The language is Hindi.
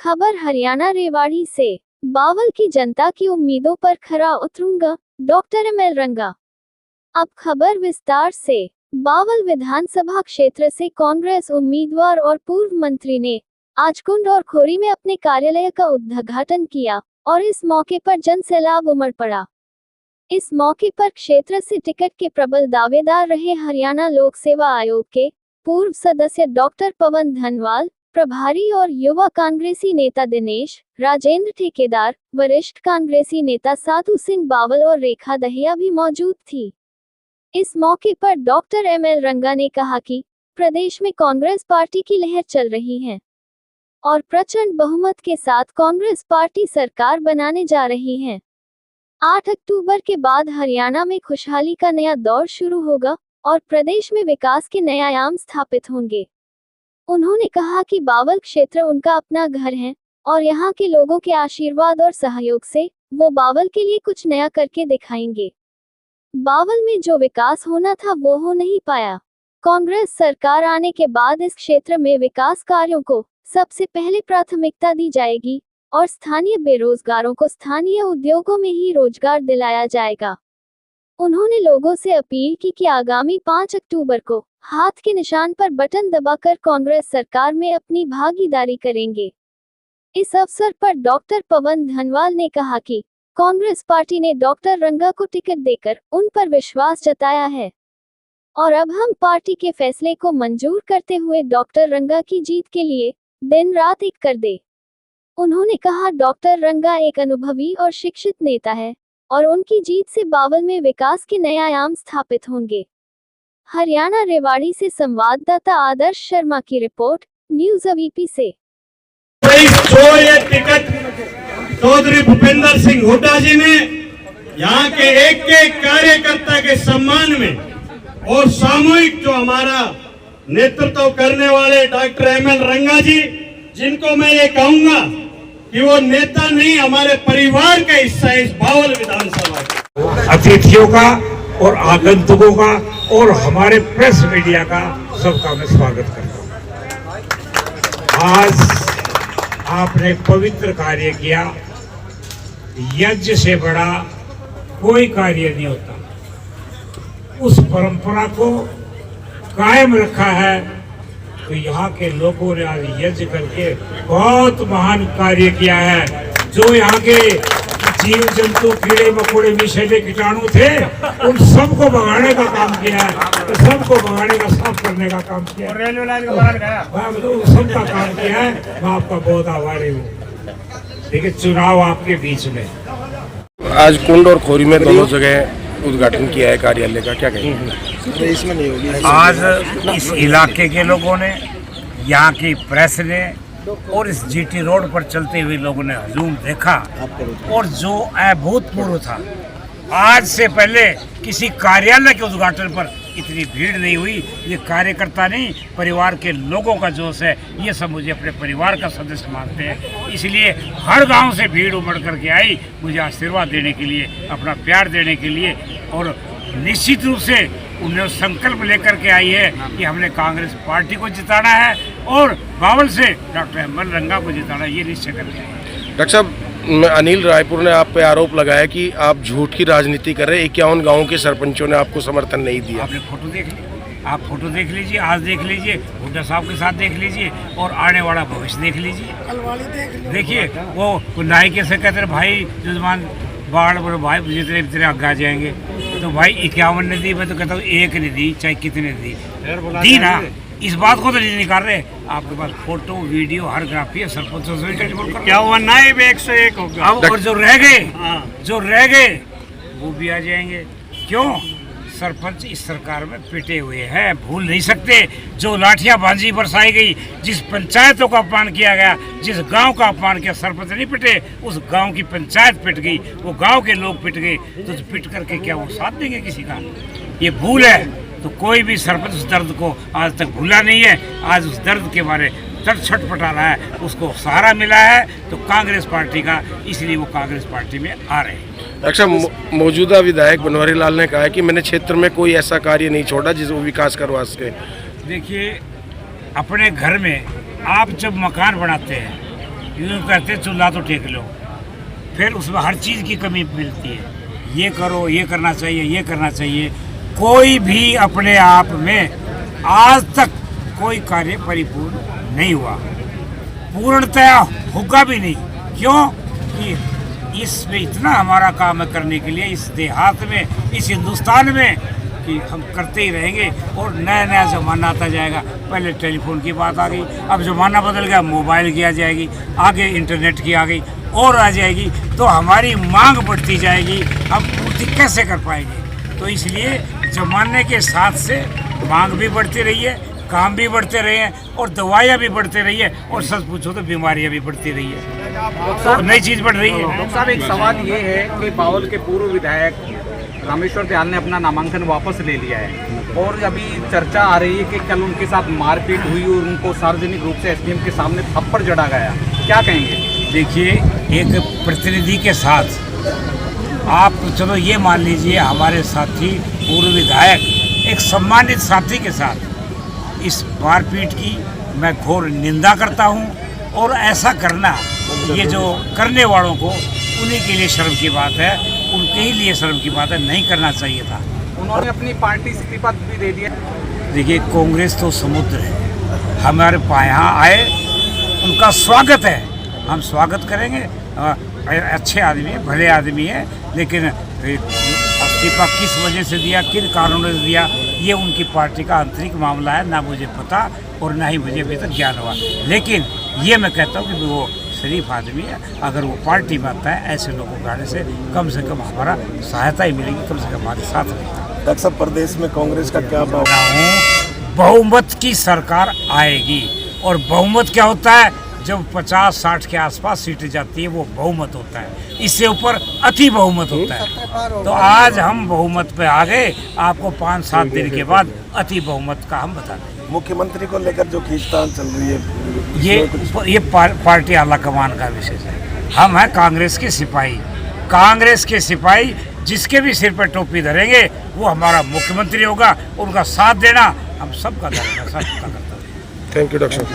खबर हरियाणा रेवाड़ी से। बावल की जनता की उम्मीदों पर खरा उतरूंगा, डॉक्टर एमएल रंगा। अब खबर विस्तार से। बावल विधानसभा क्षेत्र से कांग्रेस उम्मीदवार और पूर्व मंत्री ने आज कुंड और खोरी में अपने कार्यालय का उद्घाटन किया और इस मौके पर जन सैलाब उमड़ पड़ा। इस मौके पर क्षेत्र से टिकट के प्रबल दावेदार रहे हरियाणा लोक सेवा आयोग के पूर्व सदस्य डॉक्टर पवन धनवाल, प्रभारी और युवा कांग्रेसी नेता दिनेश राजेंद्र ठेकेदार, वरिष्ठ कांग्रेसी नेता साधु सिंह बावल और रेखा दहिया भी मौजूद थी। इस मौके पर डॉक्टर एमएल रंगा ने कहा कि प्रदेश में कांग्रेस पार्टी की लहर चल रही है और प्रचंड बहुमत के साथ कांग्रेस पार्टी सरकार बनाने जा रही है। 8 अक्टूबर के बाद हरियाणा में खुशहाली का नया दौर शुरू होगा और प्रदेश में विकास के नए आयाम स्थापित होंगे। उन्होंने कहा कि बावल क्षेत्र उनका अपना घर है और यहाँ के लोगों के आशीर्वाद और सहयोग से वो बावल के लिए कुछ नया करके दिखाएंगे। बावल में जो विकास होना था वो हो नहीं पाया। कांग्रेस सरकार आने के बाद इस क्षेत्र में विकास कार्यों को सबसे पहले प्राथमिकता दी जाएगी और स्थानीय बेरोजगारों को स्थानीय उद्योगों में ही रोजगार दिलाया जाएगा। उन्होंने लोगों से अपील की कि आगामी 5 अक्टूबर को हाथ के निशान पर बटन दबाकर कांग्रेस सरकार में अपनी भागीदारी करेंगे। इस अवसर पर डॉक्टर पवन धनवाल ने कहा कि कांग्रेस पार्टी ने डॉक्टर रंगा को टिकट देकर उन पर विश्वास जताया है और अब हम पार्टी के फैसले को मंजूर करते हुए डॉक्टर रंगा की जीत के लिए दिन रात एक कर दे। उन्होंने कहा डॉक्टर रंगा एक अनुभवी और शिक्षित नेता है और उनकी जीत से बावल में विकास के नए आयाम स्थापित होंगे। हरियाणा रेवाड़ी से संवाददाता आदर्श शर्मा की रिपोर्ट, न्यूज़ अवीपी से। जो ये टिकट चौधरी भूपेंद्र सिंह हुड्डा जी ने यहाँ के एक एक कार्यकर्ता के सम्मान में और सामूहिक जो हमारा नेतृत्व करने वाले डॉक्टर एमएल रंगा जी, जिनको मैं ये कहूंगा कि वो नेता नहीं हमारे परिवार का हिस्सा है इस बावल विधानसभा के। अतिथियों का और आगंतुकों का और हमारे प्रेस मीडिया का सबका मैं स्वागत करता हूं। आज आपने पवित्र कार्य किया। यज्ञ से बड़ा कोई कार्य नहीं होता। उस परंपरा को कायम रखा है तो यहाँ के लोगों ने आज यज्ञ करके बहुत महान कार्य किया है। जो यहाँ के जीव जंतु कीड़े मकोड़े विषैले कीटाणु थे उन सबको भगाने का काम किया है, तो सबको भगाने का साफ करने का काम किया है, रेलवे लाइन का सबका काम किया है। मैं आपका बहुत आभारी हूँ। देखिए, चुनाव आपके बीच में आज कुंड और खोरी में दोनों जगह उद्घाटन किया है कार्यालय का, क्या कहेंगे? इसमें नहीं होगी। आज इस इलाके के लोगों ने, यहाँ की प्रेस ने और इस जीटी रोड पर चलते हुए लोगों ने हजूम देखा और जो अभूतपूर्व था। आज से पहले किसी कार्यालय के उद्घाटन पर इतनी भीड़ नहीं हुई। ये कार्यकर्ता नहीं, परिवार के लोगों का जोश है। ये सब मुझे अपने परिवार का सदस्य मानते हैं, इसलिए हर गांव से भीड़ उमड़ करके आई मुझे आशीर्वाद देने के लिए, अपना प्यार देने के लिए। और निश्चित रूप से उन्हें संकल्प लेकर के आई है कि हमने कांग्रेस पार्टी को जिताना है और बावल से डॉक्टर एमएल रंगा को जिताना, ये निश्चय करके आई। डॉक्टर साहब, अनिल रायपुर ने आप पे आरोप लगाया कि आप झूठ की राजनीति कर रहे हैं। 51 गाँव के सरपंचों ने आपको समर्थन नहीं दिया। आपने फोटो देख ली, आप फोटो देख लीजिए, आज देख लीजिए, हुड्डा साहब के साथ देख लीजिए और आने वाला भविष्य देख लीजिए। देखिए, वो नाई के से कहते भाई जजमान बाढ़ बोलो भाई जितने जितने आगे जाएंगे, तो भाई 51 ने दी, मैं तो कहता हूँ एक ने दी, चाहे कितने दी ना। इस बात को तो नहीं निकाल रहे। आपके पास फोटो वीडियो हर ग्राफी है। सरपंचों से क्या हुआ, नाइब 101 होगा। अब और जो रह गए वो भी आ जाएंगे। क्यों? सरपंच इस सरकार में पिटे हुए हैं, भूल नहीं सकते। जो लाठियां बांजी बरसाई गई, जिस पंचायतों का अपमान किया गया, जिस गांव का अपमान किया, सरपंच नहीं पिटे, उस गांव की पंचायत पिट गई, वो गांव के लोग पिट गए। तो पिट करके क्या वो साथ देंगे किसी का? ये भूल है। तो कोई भी सरपंच उस दर्द को आज तक भूला नहीं है। आज उस दर्द के बारे दर्द छटपटा रहा है, उसको सहारा मिला है तो कांग्रेस पार्टी का, इसलिए वो कांग्रेस पार्टी में आ रहे हैं। अच्छा, मौजूदा विधायक बनवारी लाल ने कहा है कि मैंने क्षेत्र में कोई ऐसा कार्य नहीं छोड़ा जिसको विकास करवा सके। देखिए, अपने घर में आप जब मकान बनाते हैं यूँ कहते चूल्हा तो टेक लो, फिर उसमें हर चीज़ की कमी मिलती है। ये करो, ये करना चाहिए, ये करना चाहिए। कोई भी अपने आप में आज तक कोई कार्य परिपूर्ण नहीं हुआ, पूर्णतया होगा भी नहीं। क्यों कि इसमें इतना हमारा काम है करने के लिए, इस देहात में, इस हिंदुस्तान में, कि हम करते ही रहेंगे। और नया नया ज़माना आता जाएगा। पहले टेलीफोन की बात आ गई, अब ज़माना बदल गया, मोबाइल की आ जाएगी, आगे इंटरनेट की आ गई और आ जाएगी। तो हमारी मांग बढ़ती जाएगी, हम पूर्ति कैसे कर पाएंगे? तो इसलिए ज़माने के साथ से मांग भी बढ़ती रही है, काम भी बढ़ते रहे हैं और दवाइयाँ भी बढ़ते रही है, और सच पूछो तो बीमारियाँ भी बढ़ती रही है, तो नई चीज़ बढ़ रही है। डॉक्टर साहब, एक सवाल ये है कि बावल के पूर्व विधायक रामेश्वर दयाल ने अपना नामांकन वापस ले लिया है, और अभी चर्चा आ रही है कि कल उनके साथ मारपीट हुई और उनको सार्वजनिक रूप से एसडीएम के सामने थप्पड़ जड़ा गया। क्या कहेंगे? देखिए, एक प्रतिनिधि के साथ आप चलो ये मान लीजिए, हमारे साथी पूर्व विधायक एक सम्मानित साथी के साथ इस मारपीट की मैं घोर निंदा करता हूं। और ऐसा करना, ये जो करने वालों को, उन्हीं के लिए शर्म की बात है, उनके ही लिए शर्म की बात है, नहीं करना चाहिए था। उन्होंने अपनी पार्टी इस्तीफा भी दे दिया। देखिए, कांग्रेस तो समुद्र है, हमारे यहाँ आए, उनका स्वागत है, हम स्वागत करेंगे। अच्छे आदमी है, भले आदमी है, लेकिन इस्तीफा किस वजह से दिया, किन कारणों से दिया, ये उनकी पार्टी का आंतरिक मामला है, ना मुझे पता और ना ही मुझे अभी तक ज्ञान हुआ। लेकिन ये मैं कहता हूँ कि वो शरीफ आदमी है, अगर वो पार्टी में आता है, ऐसे लोगों को आने से कम हमारा सहायता ही मिलेगी, कम से कम हमारे साथ रहेगा। डॉक्टर साहब, प्रदेश में कांग्रेस का क्या भाव? बहुमत की सरकार आएगी, और बहुमत क्या होता है? जब 50-60 के आसपास सीटें जाती है, वो बहुमत होता है। इससे ऊपर अति बहुमत होता है। तो आज हम बहुमत पे आ गए, आपको 5-7 दिन के बाद अति बहुमत का हम बता देंगे। मुख्यमंत्री को लेकर जो खींचतान चल रही है, ये पार्टी आला कमान का विषय है। हम हैं कांग्रेस के सिपाही, कांग्रेस के सिपाही जिसके भी सिर पर टोपी धरेंगे वो हमारा मुख्यमंत्री होगा। उनका साथ देना हम सबका धर्म है, सबका कर्तव्य है। थैंक यू डॉक्टर साहब।